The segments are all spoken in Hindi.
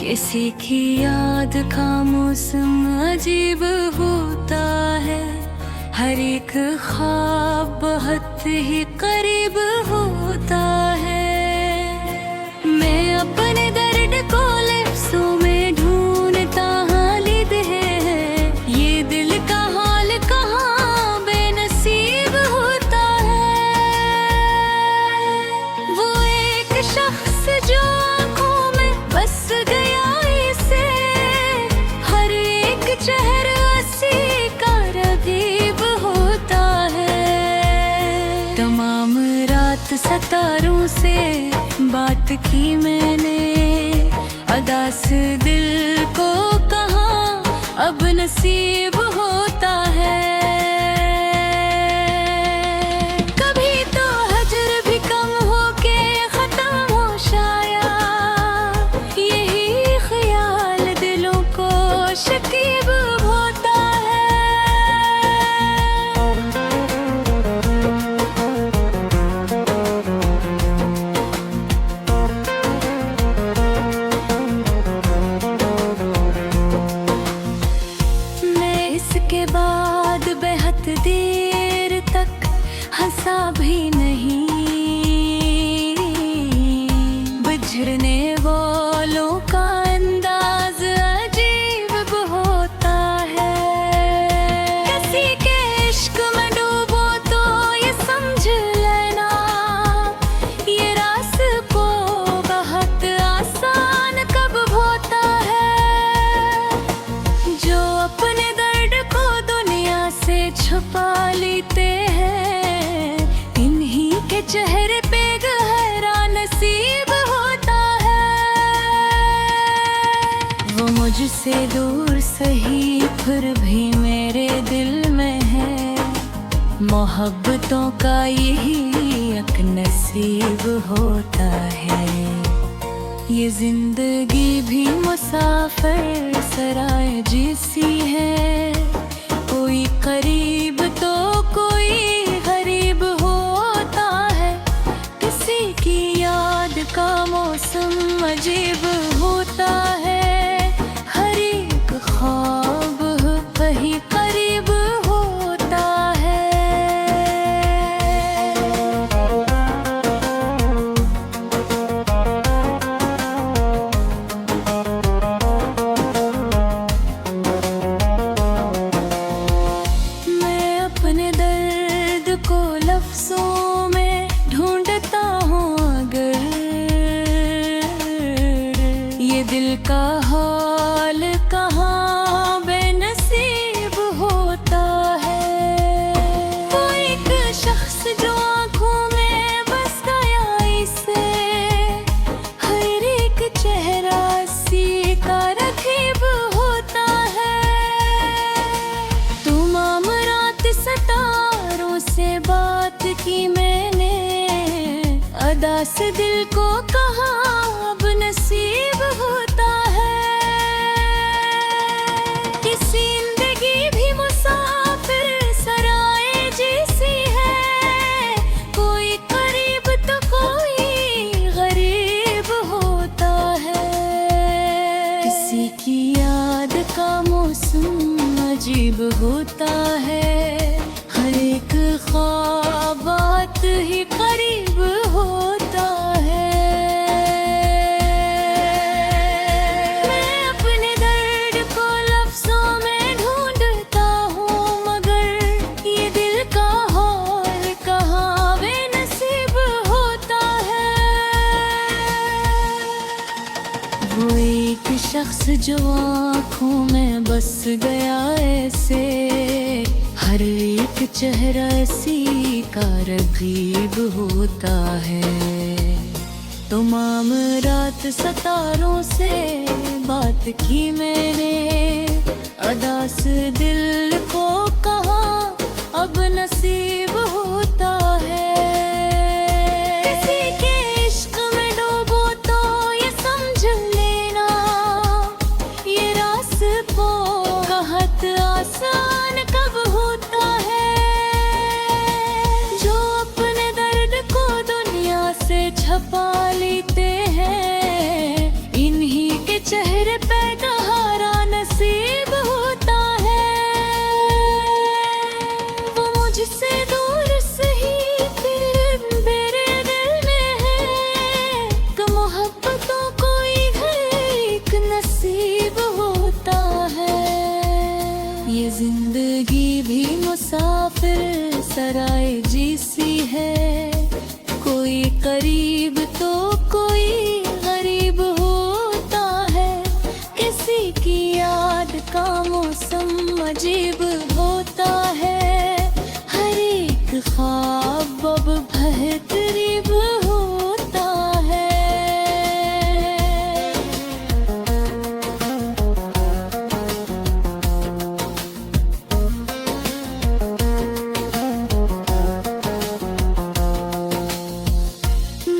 किसी की याद का मौसम अजीब होता है, हर एक ख्वाब बहुत ही करीब होता है। मैं अपने दर्द को लफ्ज़ों में ढूंढता हालिद है, ये दिल का हाल कहाँ बेनसीब होता है। वो एक शख्स जो आँखों में बस गया इसे, हर एक चेहरा हंसी का रगीब होता है। तमाम रात सितारों से बात की मैंने, अदा से दिल को कहाँ अब नसीब होता है। कभी तो हजर भी कम होके खत्म हो शायद, यही ख्याल दिलों को शकीब होता है। मैं इसके बाद बेहद देर तक हंसा भी नहीं, बिछड़ने वालों का अंदाज अजीब होता है। किसी के इश्क में डूबो तो ये समझ लेना, ये रास्ता बहुत आसान कब होता है। जो अपने दर्द को दुनिया से छुपा लेते हैं, इन्हीं के चेहरे पे गहरा नसीब होता है। वो मुझसे दूर सही फिर भी मेरे दिल में है, मोहब्बतों का यही एक नसीब होता है। ये जिंदगी भी मुसाफिर सराय जैसी है, कोई करीब तो कोई गरीब होता है। किसी की याद का मौसम अजीब होता है, हर एक ख्वाब कहीं करीब होता है। मैं अपने दर्द को लफ्ज़ों में ढूंढता हूँ, अगर ये दिल का हाल कहाँ बेनसीब होता है। वो एक शख्स जो आँखों में बस गया इसे, हर एक चेहरा सी का रकीब होता है। तमाम रात सितारों से बात की मैंने, अदा से दिल को कहाँ अब नसीब होता है। ये जिंदगी भी मुसाफिर सराय जैसी है, कोई करीब तो कोई गरीब होता है। किसी की याद का मौसम अजीब होता है, हर एक ख्वाब बात ही करीब होता है। मैं अपने दर्द को लफ्ज़ों में ढूंढता हूँ, मगर ये दिल का हाल कहाँ बेनसीब होता है। वो एक शख्स जो आँखों में बस गया ऐसे, हर एक चेहरा ऐसी का रगीब होता है। तमाम रात सितारों से बात की मैंने, अदा से दिल को कहाँ अब नसीब होता है। किसी के इश्क में डूबो तो ये समझ लेना, ये रास्ता बहुत आसान कब होता है। जो अपने दर्द को दुनिया से छपा लेते हैं, इन्हीं के चेहरे ये जिंदगी भी मुसाफिर सराय जैसी है, कोई करीब तो कोई गरीब होता है, किसी की याद का मौसम अजीब होता है, हर एक ख्वाब अब बेहतरीब होता है।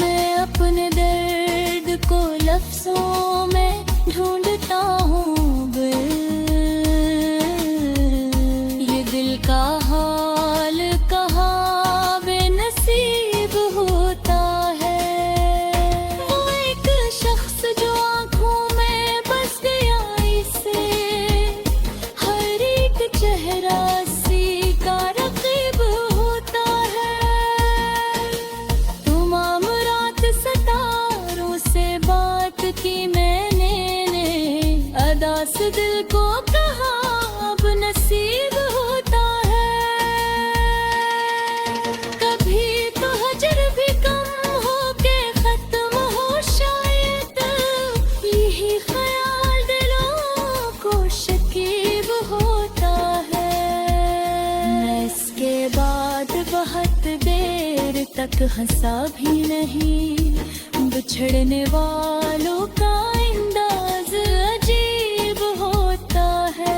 मैं अपने दर्द को लफ्जों में ढूंढता हूँ, ये दिल का हाल कहाँ बेनसीब होता है। वो एक शख्स जो आँखों में बस गया इसे, हर एक चेहरा सी का रकीब होता है। तमाम रात सितारों से बात की मैंने, अदा से दिल को कहा अब नसीब होता है। कभी तो हजर भी कम हो के खत्म हो शायद, यही ख्याल दिलों को शकीब होता है। मैं इसके बाद बहुत देर तक हंसा भी नहीं, बिछड़ने वालों का अंदाज अजीब होता है।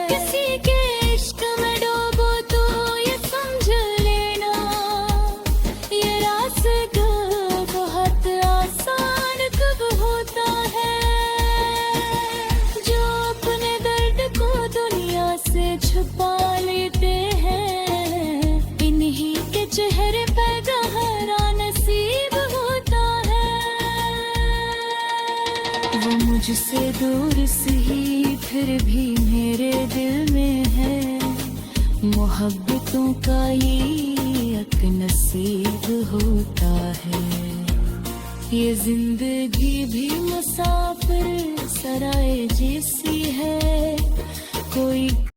किसी के इश्क में डूबो तो ये समझ लेना, ये रास्ता बहुत आसान कब होता है। जो अपने दर्द को दुनिया से छुपा लेते हैं, इन्हीं के चेहरे पे गहरा नसीब होता है। वो मुझसे दूर सही फिर भी मेरे दिल में है, मोहब्बतों का ये एक नसीब होता है। ये जिंदगी भी मुसाफिर सराय जैसी है, कोई